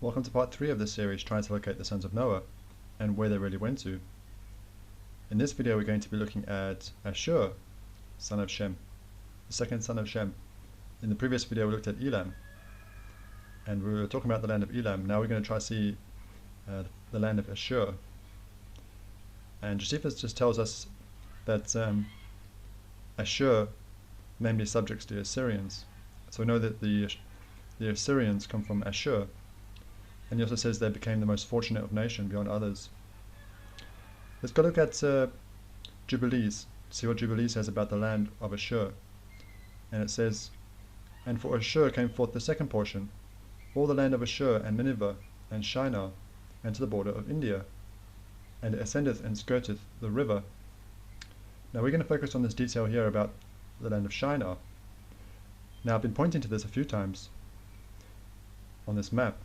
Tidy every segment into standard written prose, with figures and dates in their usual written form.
Welcome to part 3 of this series, trying to locate the sons of Noah and where they really went to. In this video we're going to be looking at Ashur, son of Shem, the second son of Shem. In the previous video we looked at Elam, and we were talking about the land of Elam. Now we're going to try to see the land of Ashur. And Japheth just tells us that Ashur namely subjects the Assyrians. So we know that the Assyrians come from Ashur. And he also says they became the most fortunate of nations beyond others. Let's go look at Jubilees, see what Jubilees says about the land of Ashur. And it says, "And for Ashur came forth the second portion, all the land of Ashur and Nineveh and Shinar, and to the border of India. And it ascendeth and skirteth the river." Now we're going to focus on this detail here about the land of Shinar. Now I've been pointing to this a few times on this map.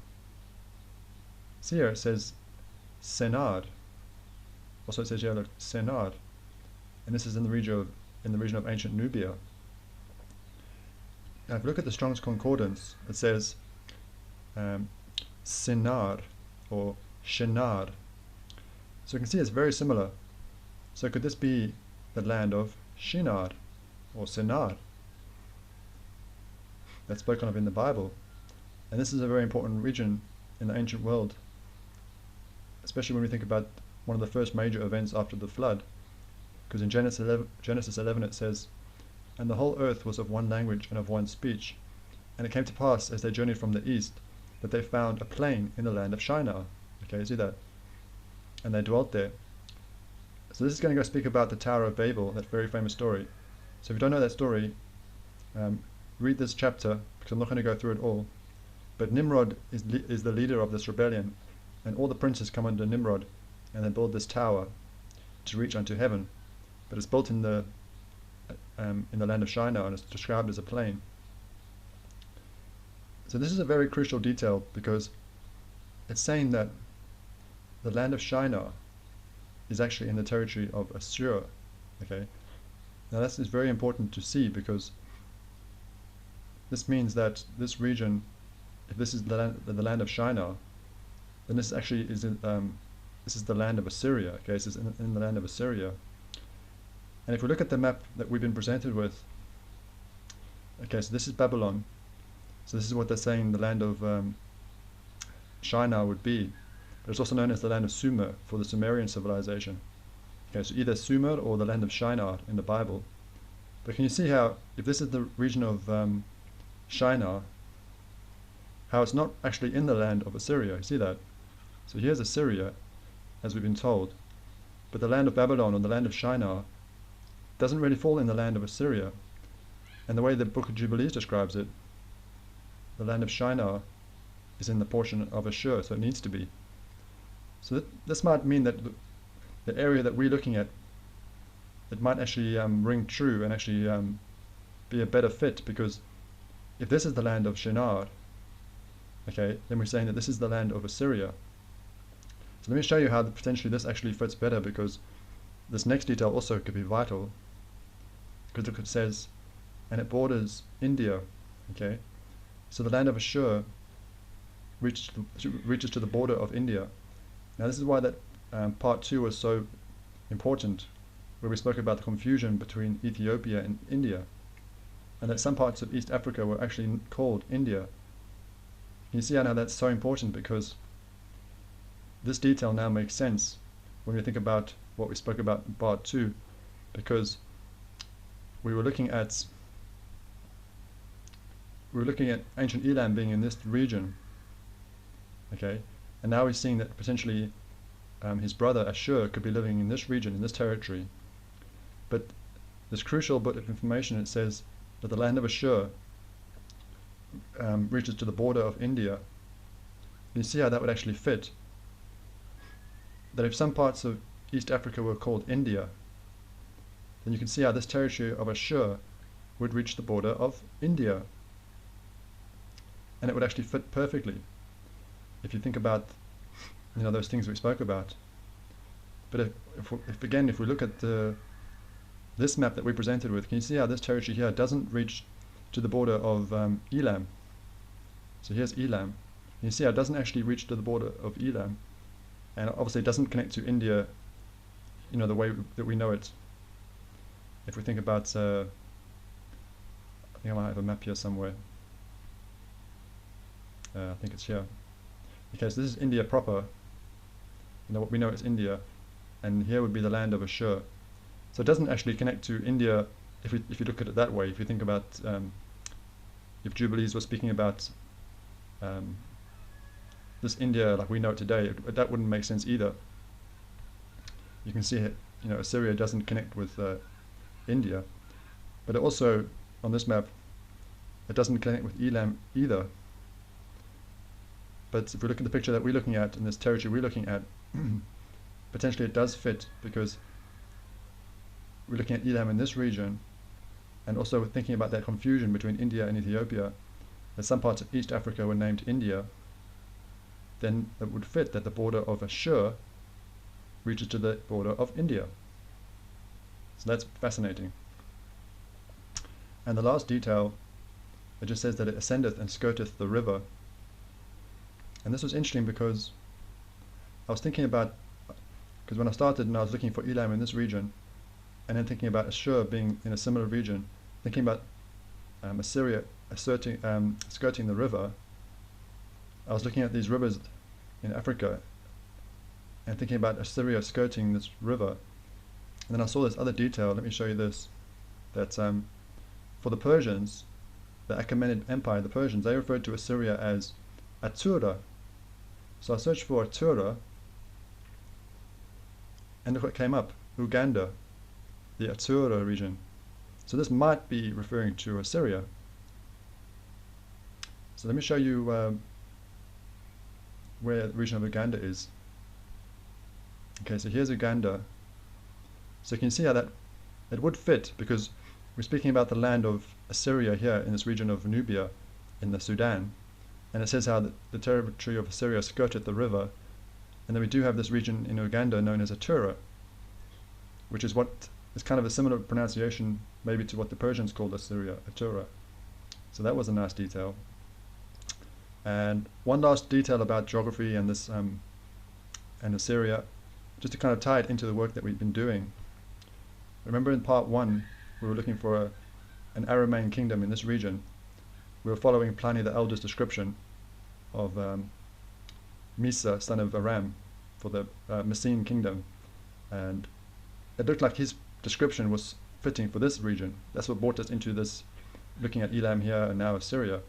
See here it says Sennaar. Also it says here, look, Sennaar, and this is in the region of ancient Nubia. Now if you look at the Strong's Concordance, it says Sennaar or Shinar. So you can see it's very similar. So could this be the land of Shinar or Sennaar that's spoken of in the Bible? And this is a very important region in the ancient world, especially when we think about one of the first major events after the flood, because in Genesis 11 it says, "And the whole earth was of one language and of one speech. And it came to pass, as they journeyed from the east, that they found a plain in the land of Shinar." Okay, see that? "And they dwelt there." So this is going to go speak about the Tower of Babel, that very famous story. So if you don't know that story, read this chapter, because I'm not going to go through it all. But Nimrod is the leader of this rebellion, and all the princes come under Nimrod, and they build this tower to reach unto heaven. But it's built in the land of Shinar, and it's described as a plain. So this is a very crucial detail, because it's saying that the land of Shinar is actually in the territory of Ashur. Okay, now this is very important to see, because this means that this region, if this is the land of Shinar, then this actually is this is the land of Assyria. Okay, this is in the land of Assyria. And if we look at the map that we've been presented with, okay, so this is Babylon. So this is what they're saying the land of Shinar would be. But it's also known as the land of Sumer for the Sumerian civilization. Okay, so either Sumer or the land of Shinar in the Bible. But can you see how, if this is the region of Shinar, how it's not actually in the land of Assyria? You see that? So here's Assyria, as we've been told, but the land of Babylon or the land of Shinar doesn't really fall in the land of Assyria. And the way the book of Jubilees describes it, the land of Shinar is in the portion of Ashur, so it needs to be. So this might mean that the area that we're looking at, it might actually ring true and actually be a better fit, because if this is the land of Shinar, okay, then we're saying that this is the land of Assyria. So let me show you how potentially this actually fits better, because this next detail also could be vital. Because look, it says, "And it borders India." Okay, so the land of Ashur reaches to the border of India. Now this is why that part 2 was so important, where we spoke about the confusion between Ethiopia and India, and that some parts of East Africa were actually called India. You see how now that's so important, because this detail now makes sense when we think about what we spoke about in part 2, because we were looking at ancient Elam being in this region, okay, and now we're seeing that potentially his brother Ashur could be living in this region, in this territory. But this crucial bit of information, it says that the land of Ashur reaches to the border of India. You see how that would actually fit? That if some parts of East Africa were called India, then you can see how this territory of Ashur would reach the border of India. And it would actually fit perfectly, if you think about those things we spoke about. But if we look at this map that we presented with, can you see how this territory here doesn't reach to the border of Elam? So here's Elam, You see how it doesn't actually reach to the border of Elam, and obviously it doesn't connect to India, the way that we know it. If we think about, I think I might have a map here somewhere. I think it's here. Okay, so this is India proper. What we know is India, and here would be the land of Ashur. So it doesn't actually connect to India if you look at it that way. If you think about, if Jubilees were speaking about this India like we know it today, that wouldn't make sense either. You can see it, Assyria doesn't connect with India, but it also, on this map, it doesn't connect with Elam either. But if we look at the picture that we're looking at, in this territory we're looking at, potentially it does fit, because we're looking at Elam in this region, and also thinking about that confusion between India and Ethiopia, that some parts of East Africa were named India, then it would fit that the border of Ashur reaches to the border of India. So that's fascinating. And the last detail, it just says that it ascendeth and skirteth the river. And this was interesting because I was thinking about, because when I started and I was looking for Elam in this region, and then thinking about Ashur being in a similar region, thinking about Assyria skirting the river, I was looking at these rivers in Africa and thinking about Assyria skirting this river. And then I saw this other detail. Let me show you this. That for the Persians, the Achaemenid Empire, the Persians, they referred to Assyria as Atura. So I searched for Atura, and look what came up: Uganda, the Atura region. So this might be referring to Assyria. So let me show you where the region of Uganda is. Okay, so here's Uganda. So you can see how that it would fit, because we're speaking about the land of Assyria here in this region of Nubia in the Sudan, and it says how the territory of Assyria skirted the river, and then we do have this region in Uganda known as Atura, which is what is kind of a similar pronunciation maybe to what the Persians called Assyria, Atura. So that was a nice detail. And one last detail about geography and this and Assyria, just to kind of tie it into the work that we've been doing. Remember in part 1 we were looking for an Aramaean kingdom in this region. We were following Pliny the Elder's description of Misa, son of Aram, for the Mycenaean kingdom, and it looked like his description was fitting for this region. That's what brought us into this, looking at Elam here and now Assyria.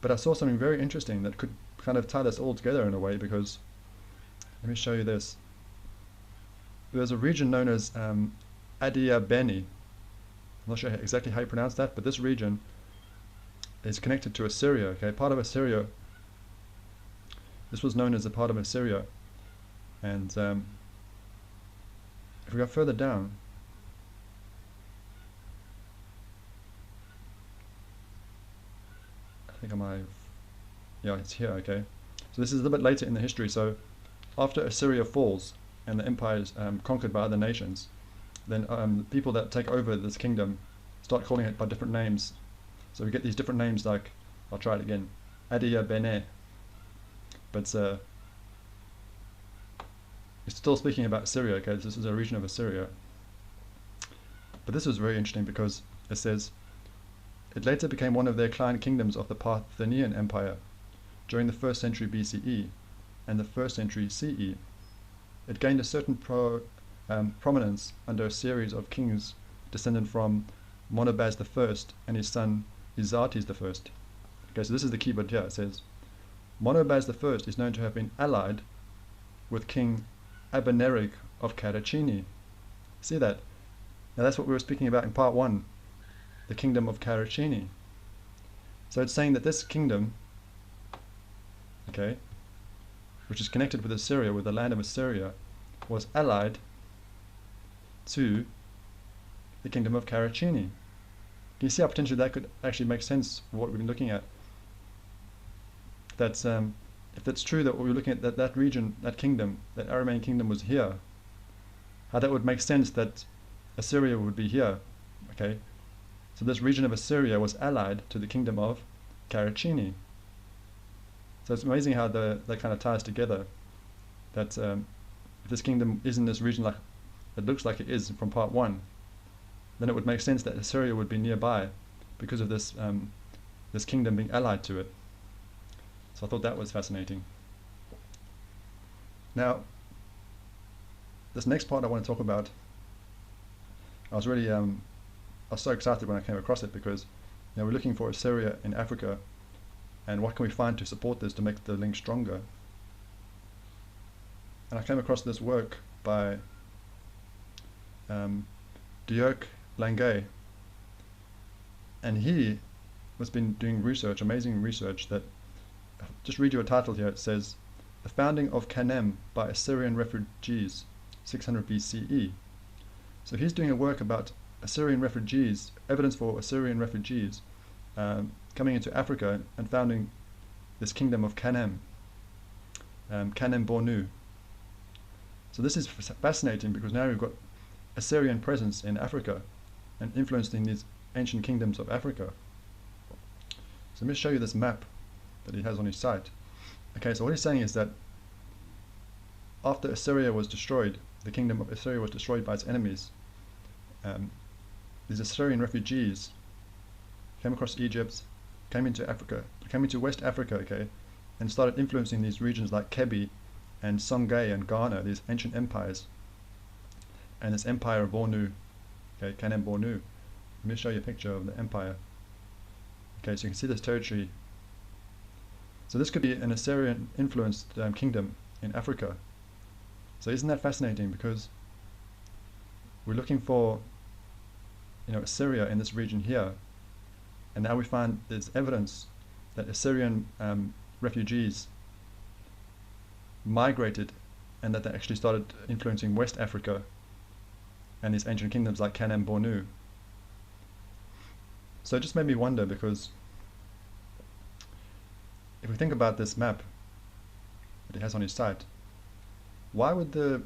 But I saw something very interesting that could kind of tie this all together in a way, because let me show you this. There's a region known as Adia Beni. I'm not sure exactly how you pronounce that, but this region is connected to Assyria. Okay, part of Assyria. This was known as a part of Assyria, and if we go further down, I think I might have, yeah, it's here. Okay, so this is a little bit later in the history. So after Assyria falls and the empire is conquered by other nations, then the people that take over this kingdom start calling it by different names. So we get these different names like, I'll try it again, Adia Bene, but it's still speaking about Assyria. Okay, this is a region of Assyria. But this is very interesting because it says, it later became one of their client kingdoms of the Parthian Empire during the 1st century BCE and the 1st century CE. It gained a certain prominence under a series of kings descended from Monobaz I and his son Izates I. Okay, so this is the key word here. It says, Monobaz I is known to have been allied with King Abeneric of Carachini. See that? Now that's what we were speaking about in part 1, the kingdom of Carachini. So it's saying that this kingdom, okay, which is connected with Assyria, with the land of Assyria, was allied to the kingdom of Carachini. Can you see how potentially that could actually make sense for what we've been looking at? That's if it's true that what we're looking at, that region, that kingdom, that Aramaean kingdom was here, how that would make sense that Assyria would be here. Okay, so this region of Assyria was allied to the kingdom of Carachini. So it's amazing how that kind of ties together, that if this kingdom is in this region like it looks like it is from part 1, then it would make sense that Assyria would be nearby because of this this kingdom being allied to it. So I thought that was fascinating. Now, this next part I want to talk about, I was really I was so excited when I came across it, because we're looking for Assyria in Africa, and what can we find to support this, to make the link stronger. And I came across this work by Dirk Langay, and he has been doing research, amazing research, that, just read you a title here, it says, "The Founding of Kanem by Assyrian Refugees, 600 BCE." So he's doing a work about Assyrian refugees, evidence for Assyrian refugees coming into Africa and founding this kingdom of Kanem, Kanem Bornu. So this is fascinating, because now we've got Assyrian presence in Africa and influencing these ancient kingdoms of Africa. So let me show you this map that he has on his site. Okay, so what he's saying is that after Assyria was destroyed, the kingdom of Assyria was destroyed by its enemies, these Assyrian refugees came across Egypt, came into Africa, came into West Africa, okay, and started influencing these regions like Kebi and Songhai and Ghana, these ancient empires, and this empire of Bornu, okay, Kanem Bornu. Let me show you a picture of the empire. Okay, so you can see this territory. So this could be an Assyrian influenced kingdom in Africa. So isn't that fascinating? Because we're looking for Assyria in this region here, and now we find there's evidence that Assyrian refugees migrated, and that they actually started influencing West Africa and these ancient kingdoms like Kanem Bornu. So it just made me wonder, because if we think about this map that he has on his site, why would the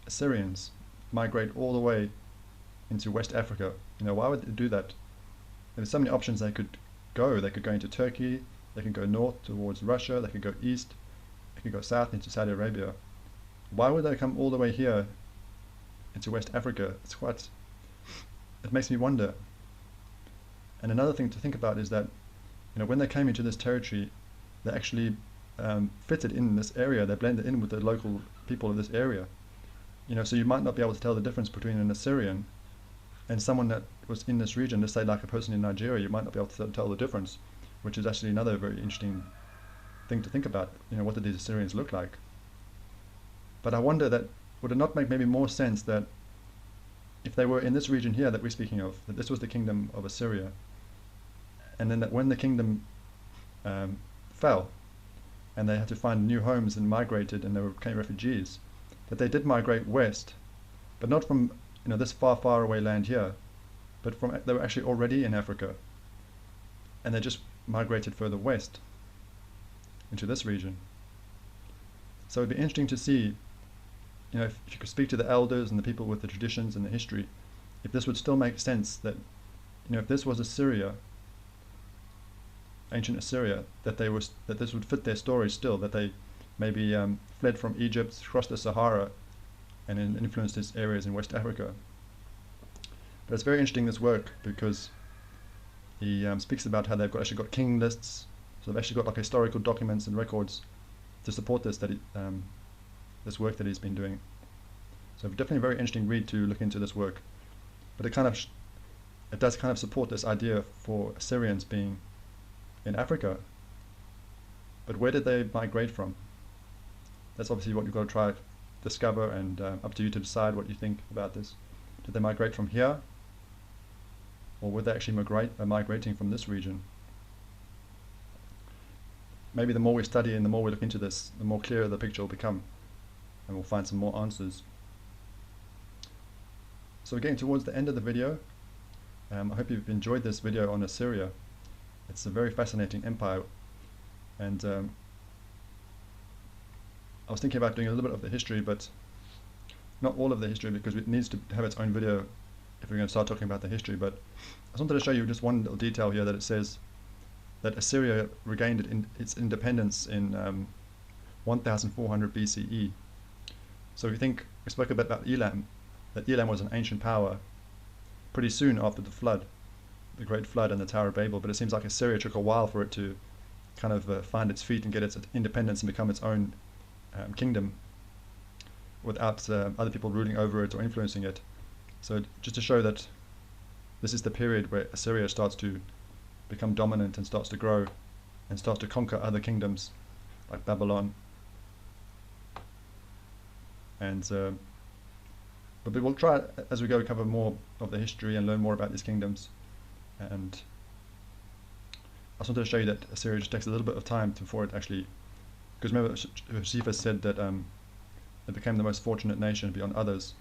Assyrians migrate all the way into West Africa? Why would they do that? There's so many options they could go. They could go into Turkey, they could go north towards Russia, they could go east, they could go south into Saudi Arabia. Why would they come all the way here into West Africa? It makes me wonder. And another thing to think about is that, when they came into this territory, they actually fitted in this area. They blended in with the local people of this area. So you might not be able to tell the difference between an Assyrian and someone that was in this region. Let's say like a person in Nigeria, you might not be able to tell the difference, which is actually another very interesting thing to think about. What did these Assyrians look like? But I wonder that, would it not make maybe more sense that if they were in this region here that we're speaking of, that this was the kingdom of Assyria, and then that when the kingdom fell and they had to find new homes and migrated and they became refugees, that they did migrate west, but not from this far away land here, but they were actually already in Africa, and they just migrated further west into this region. So it'd be interesting to see, if you could speak to the elders and the people with the traditions and the history, if this would still make sense, that if this was Assyria, ancient Assyria, that this would fit their story still, that they maybe fled from Egypt, crossed the Sahara, and then influenced these areas in West Africa. But it's very interesting, this work, because he speaks about how they've actually got king lists, so they've actually got like historical documents and records to support this, this work that he's been doing. So definitely a very interesting read to look into this work. But it does kind of support this idea for Assyrians being in Africa. But where did they migrate from? That's obviously what you've got to try to discover, and up to you to decide what you think about this. Did they migrate from here, or were they actually migrating from this region? Maybe the more we study and the more we look into this, the more clearer the picture will become, and we'll find some more answers. So we're getting towards the end of the video. I hope you've enjoyed this video on Assyria. It's a very fascinating empire, and I was thinking about doing a little bit of the history, but not all of the history, because it needs to have its own video if we're going to start talking about the history. But I just wanted to show you just one little detail here, that it says that Assyria regained its independence in 1400 BCE. So if you think, we spoke a bit about Elam, that Elam was an ancient power pretty soon after the flood, the Great Flood and the Tower of Babel, but it seems like Assyria took a while for it to kind of find its feet and get its independence and become its own kingdom without other people ruling over it or influencing it. So just to show that this is the period where Assyria starts to become dominant and starts to grow and starts to conquer other kingdoms like Babylon. And but we will try as we go cover more of the history and learn more about these kingdoms. And I just wanted to show you that Assyria just takes a little bit of time before it actually, because remember Japheth said that it became the most fortunate nation beyond others.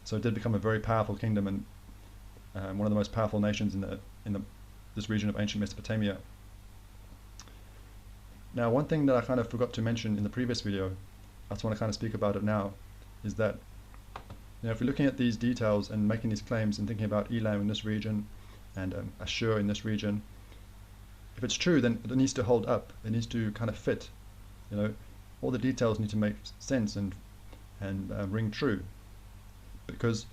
So it did become a very powerful kingdom and one of the most powerful nations in this region of ancient Mesopotamia. Now, one thing that I kind of forgot to mention in the previous video, I just want to kind of speak about it now, is that if we're looking at these details and making these claims and thinking about Elam in this region and Ashur in this region, if it's true, then it needs to hold up. It needs to kind of fit. All the details need to make sense and ring true. Because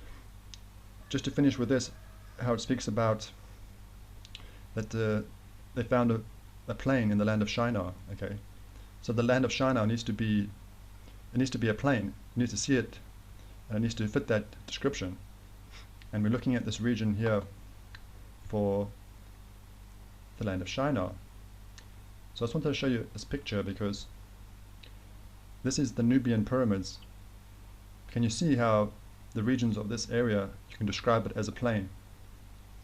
just to finish with this, how it speaks about that they found a plain in the land of Shinar. Okay, so the land of Shinar needs to be a plain. You need to see it, and it needs to fit that description. And we're looking at this region here for the land of Shinar. So I just wanted to show you this picture because this is the Nubian pyramids. Can you see how the regions of this area, you can describe it as a plain?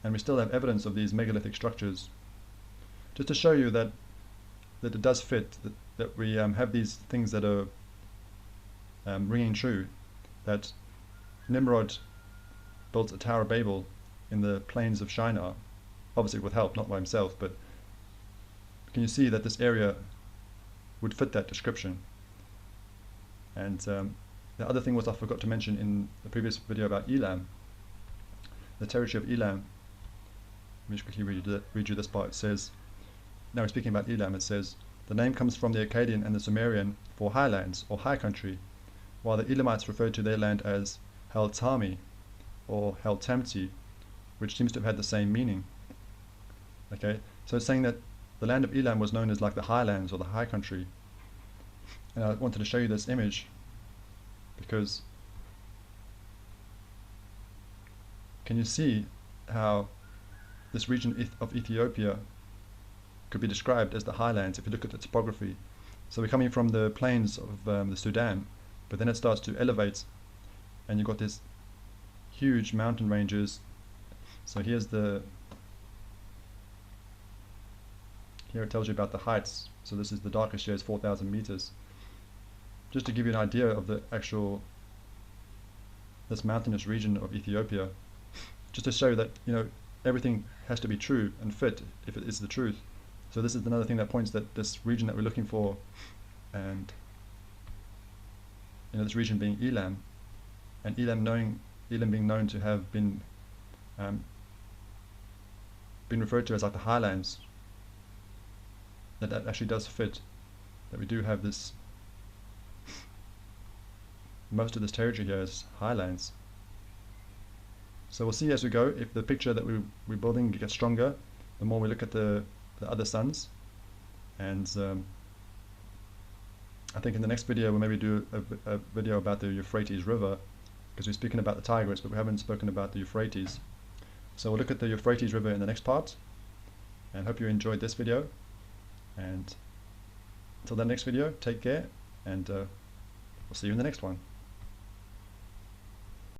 And we still have evidence of these megalithic structures. Just to show you that it does fit, that we have these things that are ringing true, that Nimrod built a Tower of Babel in the plains of Shinar, obviously with help, not by himself, but can you see that this area would fit that description? And the other thing was I forgot to mention in the previous video about Elam, the territory of Elam. Let me just quickly read you this part. It says, now we're speaking about Elam, it says, the name comes from the Akkadian and the Sumerian for highlands or high country, while the Elamites referred to their land as Hel-Tami or Hel-Tamti, which seems to have had the same meaning. Okay, so it's saying that the land of Elam was known as like the highlands or the high country. And I wanted to show you this image because can you see how this region of Ethiopia could be described as the highlands if you look at the topography? So we're coming from the plains of the Sudan, but then it starts to elevate and you've got this huge mountain ranges. So here it tells you about the heights. So this is the darkest here is 4,000 meters. Just to give you an idea of the actual this mountainous region of Ethiopia, just to show that everything has to be true and fit if it is the truth. So this is another thing that points that this region that we're looking for, and this region being Elam, and Elam being known to have been referred to as like the highlands, that actually does fit, that we do have this, most of this territory here is highlands. So we'll see as we go if the picture that we're building gets stronger the more we look at the other sons. And I think in the next video we'll maybe do a video about the Euphrates River, because we're speaking about the Tigris but we haven't spoken about the Euphrates. So we'll look at the Euphrates River in the next part, and hope you enjoyed this video. And until the next video, take care, and we'll see you in the next one.